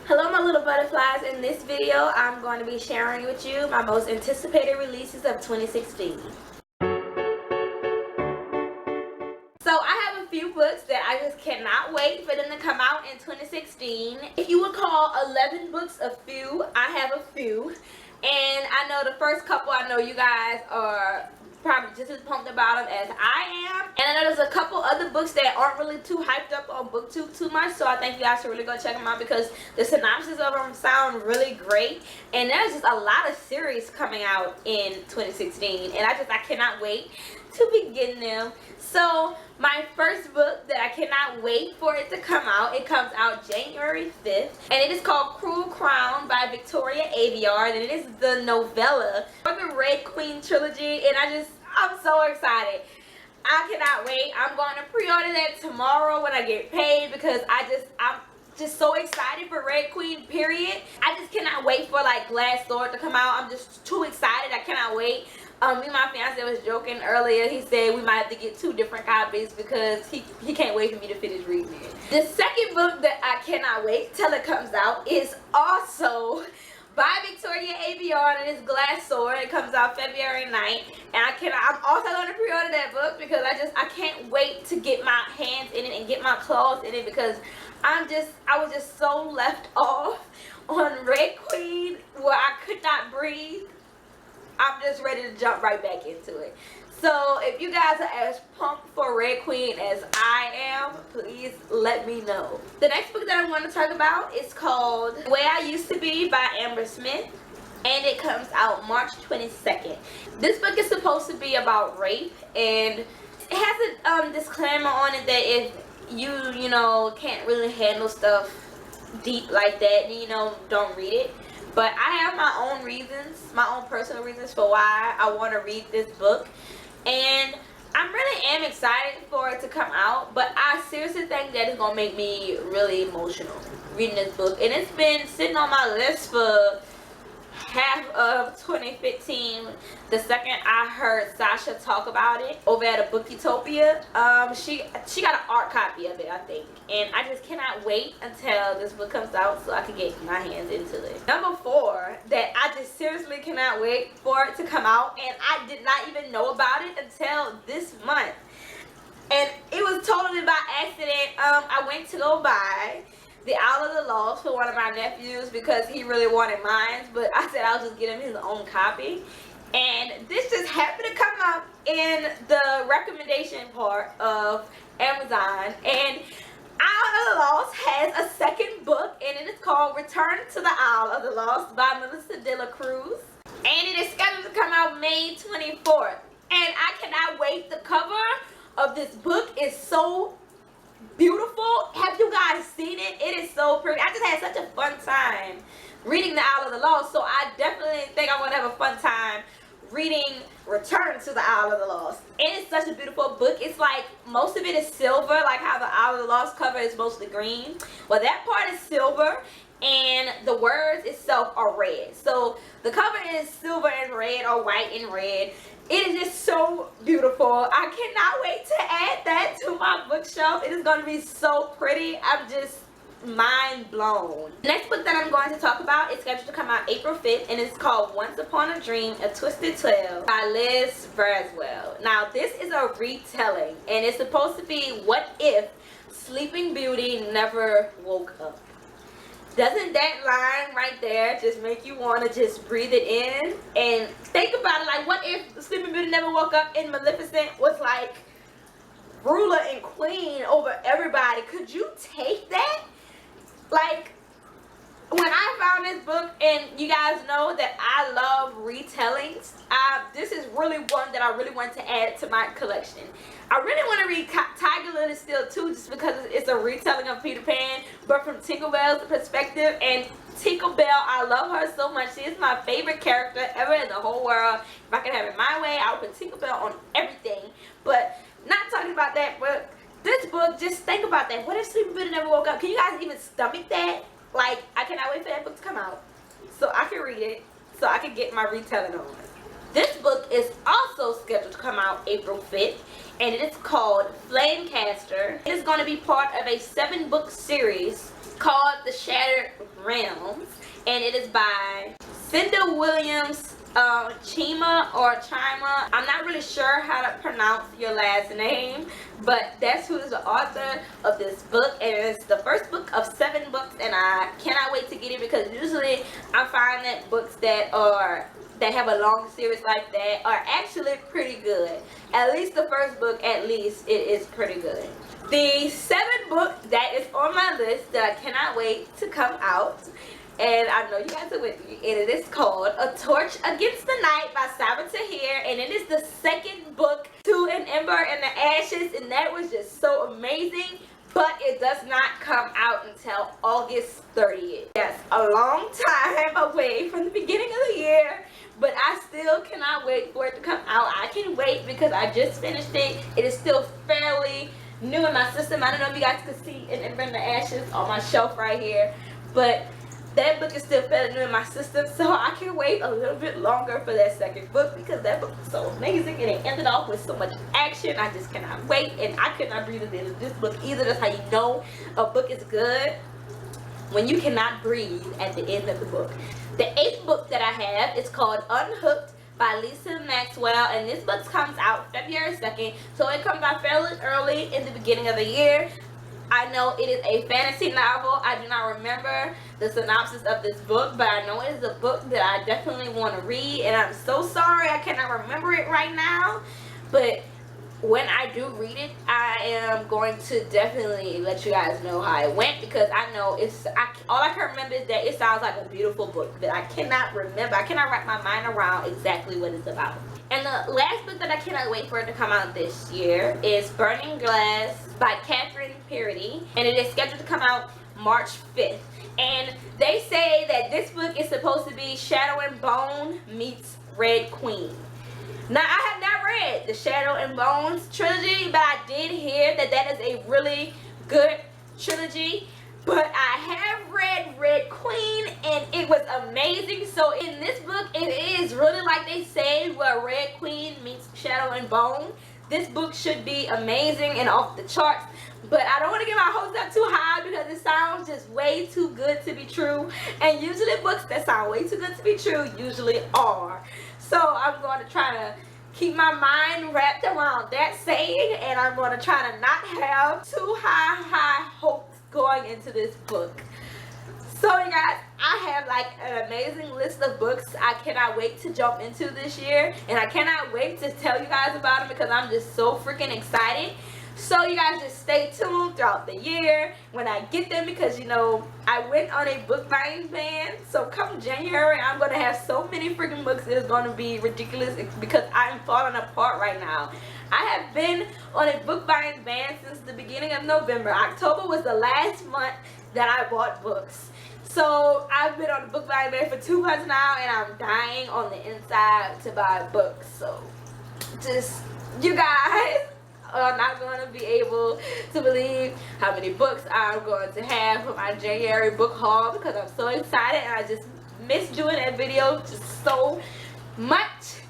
Hello my little butterflies. In this video I'm going to be sharing with you my most anticipated releases of 2016. So I have a few books that I just cannot wait for them to come out in 2016. If you would call 11 books a few, I have a few. And I know the first couple, I know you guys are probably just as pumped about them as I am. And I know there's a couple other books that aren't really too hyped up on BookTube too much, so I think you guys should really go check them out because the synopsis of them sound really great. And there's just a lot of series coming out in 2016, and I cannot wait to begin them. So my first book that I cannot wait for it to come out, it comes out January 5th, and it is called Cruel Crown by Victoria Aveyard, and it is the novella for the Red Queen trilogy, and I'm so excited. I cannot wait. I'm going to pre-order that tomorrow when I get paid because I'm just so excited for Red Queen, period. I just cannot wait for like Glass Sword to come out. I'm just too excited. I cannot wait. Me and my fiance was joking earlier. He said we might have to get 2 different copies because he can't wait for me to finish reading it. The second book that I cannot wait till it comes out is also by Victoria Aveyard, and it's Glass Sword. It comes out February 9th, and I'm also going to pre-order that book because I can't wait to get my hands in it and get my claws in it because I was just so left off on Red Queen where I could not breathe. I'm just ready to jump right back into it. So if you guys are as pumped for Red Queen as I am, please let me know. The next book that I want to talk about is called The Way I Used to Be by Amber Smith, and it comes out March 22nd. This book is supposed to be about rape, and it has a disclaimer on it that if you know can't really handle stuff deep like that, don't read it. But I have my own reasons, my own personal reasons for why I want to read this book. And I really am excited for it to come out. But I seriously think that it's going to make me really emotional reading this book. And it's been sitting on my list for half of 2015. The second I heard Sasha talk about it over at a Book Utopia, she got an art copy of it, I think, and I just cannot wait until this book comes out so I can get my hands into it. Number 4 that I just seriously cannot wait for it to come out, and I did not even know about it until this month, and it was totally by accident. I went to go buy The Owl of the Lost for one of my nephews because he really wanted mine, but I said I'll just get him his own copy. And this just happened to come up in the recommendation part of Amazon. And Owl of the Lost has a second book, and it is called Return to the Owl of the Lost by Melissa de la Cruz. And it is scheduled to come out May 24th. And I cannot wait. The cover of this book is so beautiful. Have you guys seen it? It is so pretty. I just had such a fun time reading The Owl of the Lost, so I definitely think I'm going to have a fun time reading Return to the Owl of the Lost. And it's such a beautiful book. It's like most of it is silver, like how The Owl of the Lost cover is mostly green. Well, that part is silver, and the words itself are red. So the cover is silver and red, or white and red. It is just so beautiful. I cannot wait to add that to my bookshelf. It is going to be so pretty. I'm just mind blown. The next book that I'm going to talk about is scheduled to come out April 5th, and it's called Once Upon a Dream, A Twisted Tale by Liz Braswell. Now, this is a retelling, and it's supposed to be what if Sleeping Beauty never woke up. Doesn't that line right there just make you want to just breathe it in and think about it? Like, what if Sleeping Beauty never woke up and Maleficent was like ruler and queen over everybody? Could you take that? Like, when I found this book, and you guys know that I love retellings, this is really one that I really want to add to my collection. I really want to read Tiger Lily still too, just because it's a retelling of Peter Pan, but from Tinkerbell's perspective. And Tinkerbell, I love her so much. She is my favorite character ever in the whole world. If I could have it my way, I would put Tinkerbell on everything. But not talking about that, but this book, just think about that. What if Sleeping Beauty never woke up? Can you guys even stomach that? Like, I cannot wait for that book to come out so I can read it, so I can get my retelling on. This book is also scheduled to come out April 5th, and it is called Flamecaster. It is going to be part of a 7-book series called The Shattered Realms, and it is by Cinda Williams, Chima or Chima. I'm not really sure how to pronounce your last name, but that's who is the author of this book, and it's the first book of 7 books, and I cannot wait to get it because usually I find that books that have a long series like that are actually pretty good. At least the first book, at least, it is pretty good. The 7th book that is on my list that I cannot wait to come out, and I know you guys are with me, and it is called A Torch Against the Night by Sabaa Tahir, and it is the 2nd book to An Ember in the Ashes, and that was just so amazing. But it does not come out until August 30th. Yes, a long time away from the beginning of the year, but I still cannot wait for it to come out. I can wait because I just finished it. It is still fairly new in my system. I don't know if you guys can see An Ember in the Ashes on my shelf right here, but that book is still fairly new in my system, so I can wait a little bit longer for that 2nd book because that book was so amazing and it ended off with so much action. I just cannot wait, and I could not breathe at the end of this book either. That's how you know a book is good, when you cannot breathe at the end of the book. The 8th book that I have is called Unhooked by Maxwell, and this book comes out February 2nd, so it comes out fairly early in the beginning of the year. I know it is a fantasy novel. I do not remember the synopsis of this book, but I know it is a book that I definitely want to read, and I'm so sorry I cannot remember it right now, but when I do read it, I am going to definitely let you guys know how it went, because I know all I can remember is that it sounds like a beautiful book, but I cannot remember. I cannot wrap my mind around exactly what it's about. And the last book that I cannot wait for it to come out this year is Burning Glass by Kathryn, Purdie, and it is scheduled to come out March 5th. And they say that this book is supposed to be Shadow and Bone meets Red Queen. Now, I have not read the Shadow and Bones trilogy, but I did hear that that is a really good trilogy. But I have read Red Queen, and it was amazing. So in this book, it is really like they say, where Red Queen meets Shadow and Bone. This book should be amazing and off the charts. But I don't want to get my hopes up too high because it sounds just way too good to be true. And usually books that sound way too good to be true usually are. So I'm going to try to keep my mind wrapped around that saying, and I'm going to try to not have too high hopes going into this book. So you guys, I have like an amazing list of books I cannot wait to jump into this year, and I cannot wait to tell you guys about them because I'm just so freaking excited. So you guys just stay tuned throughout the year when I get them, because you know I went on a book buying ban. So come January, I'm going to have so many freaking books, it is going to be ridiculous because I'm falling apart right now. I have been on a book buying ban since the beginning of November. October was the last month that I bought books. So I've been on a book buying ban for 2 months now, and I'm dying on the inside to buy books. So just, you guys are not going to be able to believe how many books I'm going to have for my January book haul, because I'm so excited and I just miss doing that video just so much.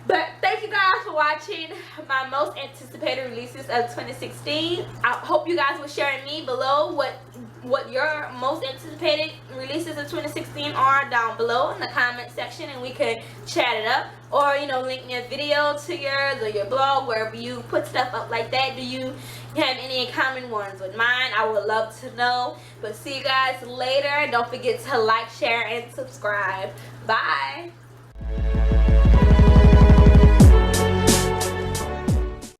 But thank you guys for watching my most anticipated releases of 2016. I hope you guys will share me below what your most anticipated releases of 2016 are down below in the comment section, and we can chat it up. Or, you know, link me a video to yours or your blog, wherever you put stuff up like that. Do you have any common ones with mine? I would love to know. But see you guys later. Don't forget to like, share, and subscribe. Bye.